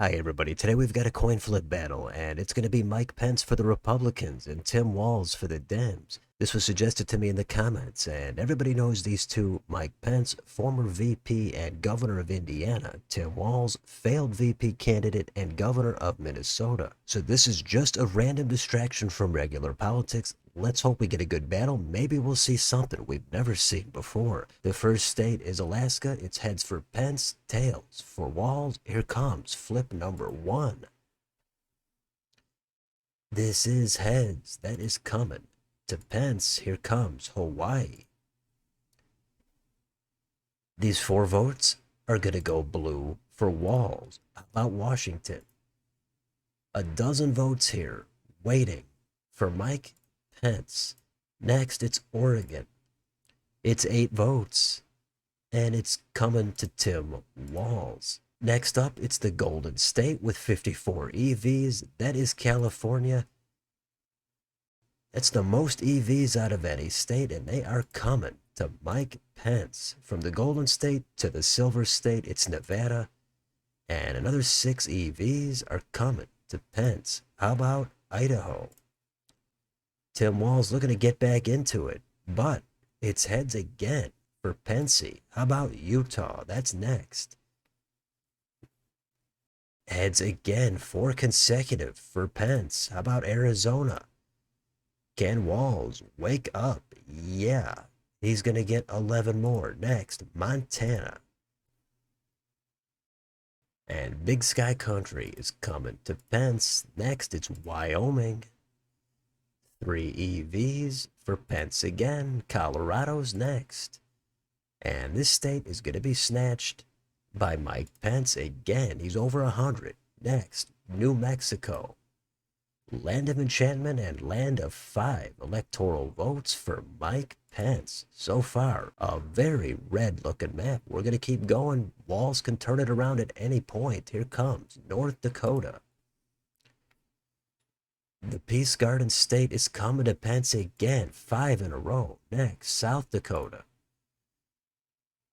Hi, everybody. Today we've got a coin flip battle, and it's going to be Mike Pence for the Republicans and Tim Walz for the Dems. This was suggested to me in the comments, and everybody knows these two. Mike Pence, former VP and governor of Indiana. Tim Walz, failed VP candidate and governor of Minnesota. So this is just a random distraction from regular politics. Let's hope we get a good battle. Maybe we'll see something we've never seen before. The first state is Alaska. It's heads for Pence, tails for Walz. Here comes flip number one. This is heads. That is coming to Pence. Here comes Hawaii. These four votes are going to go blue for Walz. How about Washington? A dozen votes here waiting for Mike Pence. Next, it's Oregon. It's 8 votes, and it's coming to Tim Walz. Next up, it's the Golden State with 54 EVs. That is California. That's the most EVs out of any state, and they are coming to Mike Pence. From the Golden State to the Silver State, it's Nevada, and another 6 EVs are coming to Pence. How about Idaho? Tim Walz looking to get back into it, but it's heads again for Pence. How about Utah? That's next. Heads again, 4 consecutive for Pence. How about Arizona? Can Walz wake up? Yeah, he's going to get 11 more. Next, Montana. And Big Sky Country is coming to Pence. Next, it's Wyoming. 3 EVs for Pence again. Colorado's next. And this state is going to be snatched by Mike Pence again. He's over 100. Next, New Mexico. Land of Enchantment and Land of 5 electoral votes for Mike Pence. So far, a very red-looking map. We're going to keep going. Walz can turn it around at any point. Here comes North Dakota. The Peace Garden State is coming to Pence again, 5 in a row. Next, South Dakota.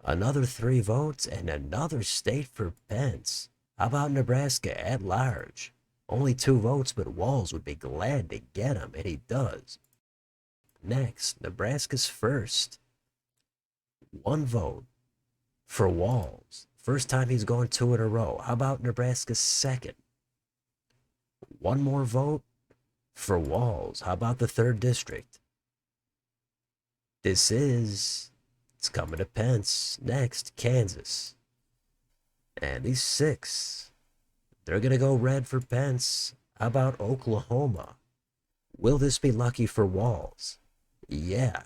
Another 3 votes and another state for Pence. How about Nebraska at large? Only 2 votes, but Walz would be glad to get him, and he does. Next, Nebraska's first. 1 vote for Walz. First time he's going 2 in a row. How about Nebraska's second? 1 more vote for Walz. How about the 3rd district? It's coming to Pence. Next, Kansas. And these 6, they're going to go red for Pence. How about Oklahoma? Will this be lucky for Walz? Yeah,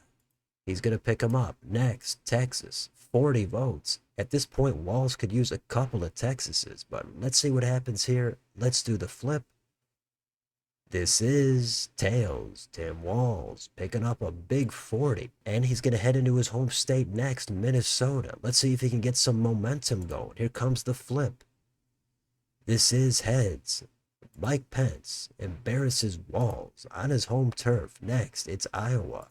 he's going to pick him up. Next, Texas. 40 votes. At this point, Walz could use a couple of Texases, but let's see what happens here. Let's do the flip. This is tails. Tim Walz picking up a big 40. And he's going to head into his home state next, Minnesota. Let's see if he can get some momentum going. Here comes the flip. This is heads. Mike Pence embarrasses Walz on his home turf. Next, it's Iowa.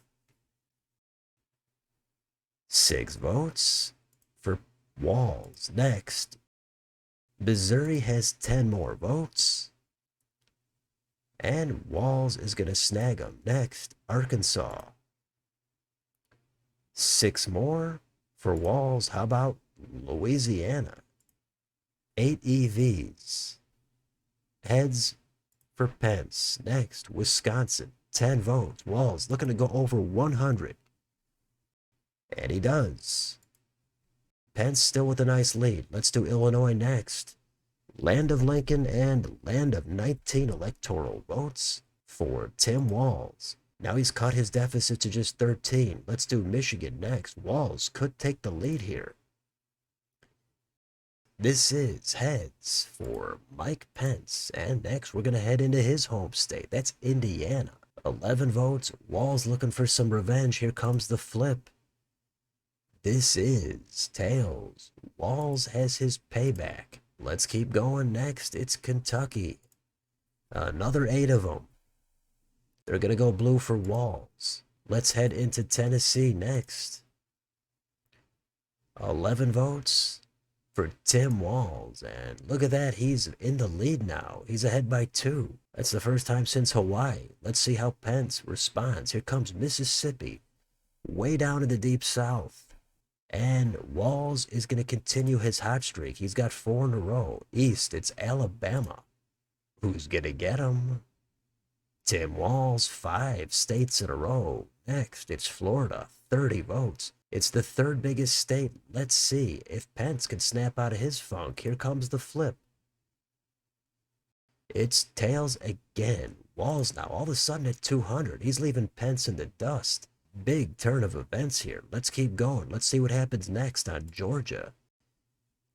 6 votes for Walz. Next, Missouri has 10 more votes. And Walz is going to snag him. Next, Arkansas. 6 more for Walz. How about Louisiana? 8 EVs. Heads for Pence. Next, Wisconsin. 10 votes. Walz looking to go over 100. And he does. Pence still with a nice lead. Let's do Illinois next. Land of Lincoln and Land of 19 electoral votes for Tim Walz. Now he's cut his deficit to just 13. Let's do Michigan next. Walz could take the lead here. This is heads for Mike Pence. And next we're going to head into his home state. That's Indiana. 11 votes. Walz looking for some revenge. Here comes the flip. This is tails. Walz has his payback. Let's keep going. Next, it's Kentucky. Another 8 of them. They're going to go blue for Walz. Let's head into Tennessee next. 11 votes for Tim Walz. And look at that, he's in the lead now. He's ahead by 2. That's the first time since Hawaii. Let's see how Pence responds. Here comes Mississippi, way down in the deep south. And Walz is going to continue his hot streak. He's got 4 in a row. East, it's Alabama. Who's going to get him? Tim Walz, 5 states in a row. Next, it's Florida, 30 votes. It's the 3rd biggest state. Let's see if Pence can snap out of his funk. Here comes the flip. It's tails again. Walz now all of a sudden at 200. He's leaving Pence in the dust. Big turn of events here. Let's keep going. Let's see what happens next on Georgia.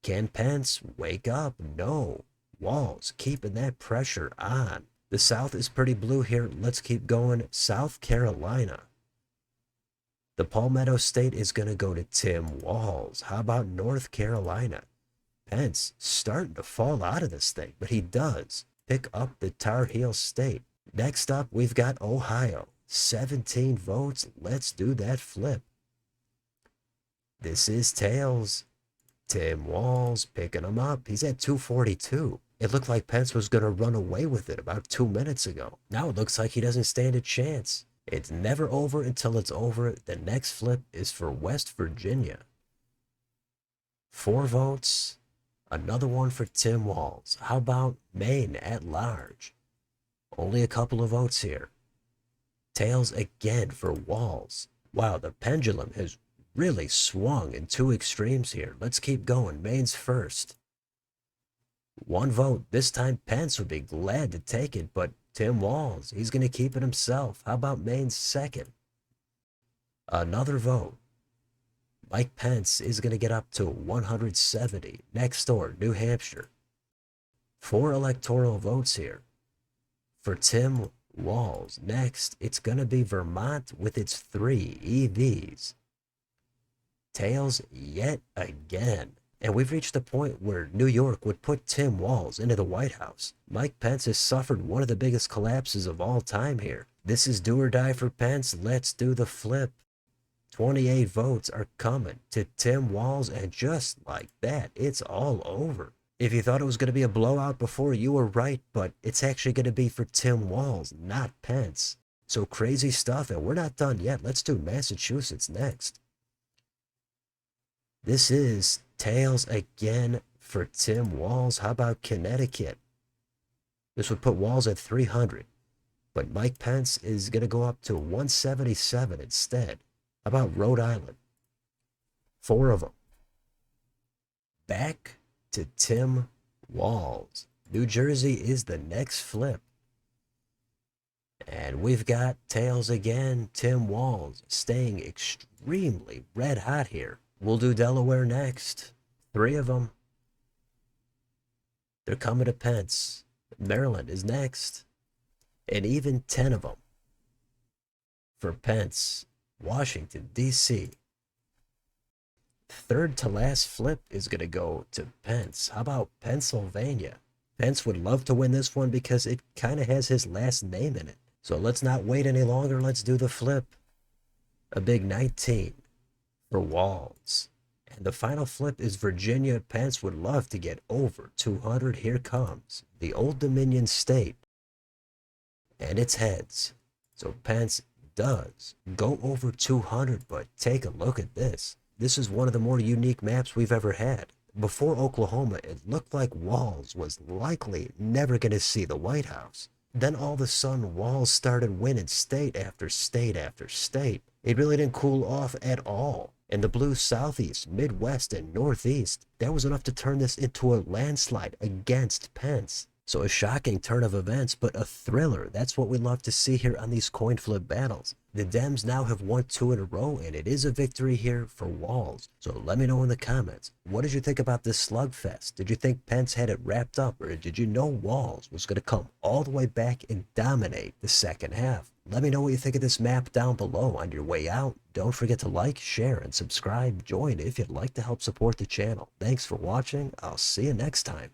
Can Pence wake up? No. Walz keeping that pressure on. The South is pretty blue here. Let's keep going. South Carolina. The Palmetto State is going to go to Tim Walz. How about North Carolina? Pence starting to fall out of this thing, but he does pick up the Tar Heel State. Next up, we've got Ohio. 17 votes. Let's do that flip. This is tails. Tim Walz picking him up. He's at 242. It looked like Pence was going to run away with it about 2 minutes ago. Now it looks like he doesn't stand a chance. It's never over until it's over. The next flip is for West Virginia. 4 votes. Another one for Tim Walz. How about Maine at large? Only a couple of votes here. Tails again for Walz. Wow, the pendulum has really swung in 2 extremes here. Let's keep going. Maine's first. 1 vote. This time Pence would be glad to take it, but Tim Walz, he's going to keep it himself. How about Maine's second? Another vote. Mike Pence is going to get up to 170. Next door, New Hampshire. 4 electoral votes here for Tim Walz. Next, it's going to be Vermont with its 3 EVs. Tails yet again. And we've reached the point where New York would put Tim Walz into the White House. Mike Pence has suffered one of the biggest collapses of all time here. This is do or die for Pence. Let's do the flip. 28 votes are coming to Tim Walz, and just like that, it's all over. If you thought it was going to be a blowout before, you were right, but it's actually going to be for Tim Walz, not Pence. So crazy stuff, and we're not done yet. Let's do Massachusetts next. This is tails again for Tim Walz. How about Connecticut? This would put Walz at 300, but Mike Pence is going to go up to 177 instead. How about Rhode Island? 4 of them. Back to Tim Walz. New Jersey is the next flip. And we've got tails again. Tim Walz staying extremely red hot here. We'll do Delaware next. 3 of them. They're coming to Pence. Maryland is next. And even 10 of them for Pence. Washington, D.C. 3rd to last flip is going to go to Pence. How about Pennsylvania? Pence would love to win this one because it kind of has his last name in it. So let's not wait any longer. Let's do the flip. A big 19 for Walz. And the final flip is Virginia. Pence would love to get over 200. Here comes the Old Dominion state. And it's heads. So Pence does go over 200, but take a look at this. This is one of the more unique maps we've ever had. Before Oklahoma, it looked like Walz was likely never going to see the White House. Then all of a sudden, Walz started winning state after state after state. It really didn't cool off at all. In the blue southeast, midwest, and northeast, that was enough to turn this into a landslide against Pence. So a shocking turn of events, but a thriller. That's what we love to see here on these coin flip battles. The Dems now have won 2 in a row, and it is a victory here for Walz. So let me know in the comments, what did you think about this slugfest? Did you think Pence had it wrapped up, or did you know Walz was going to come all the way back and dominate the second half? Let me know what you think of this map down below. On your way out, don't forget to like, share, and subscribe. Join if you'd like to help support the channel. Thanks for watching. I'll see you next time.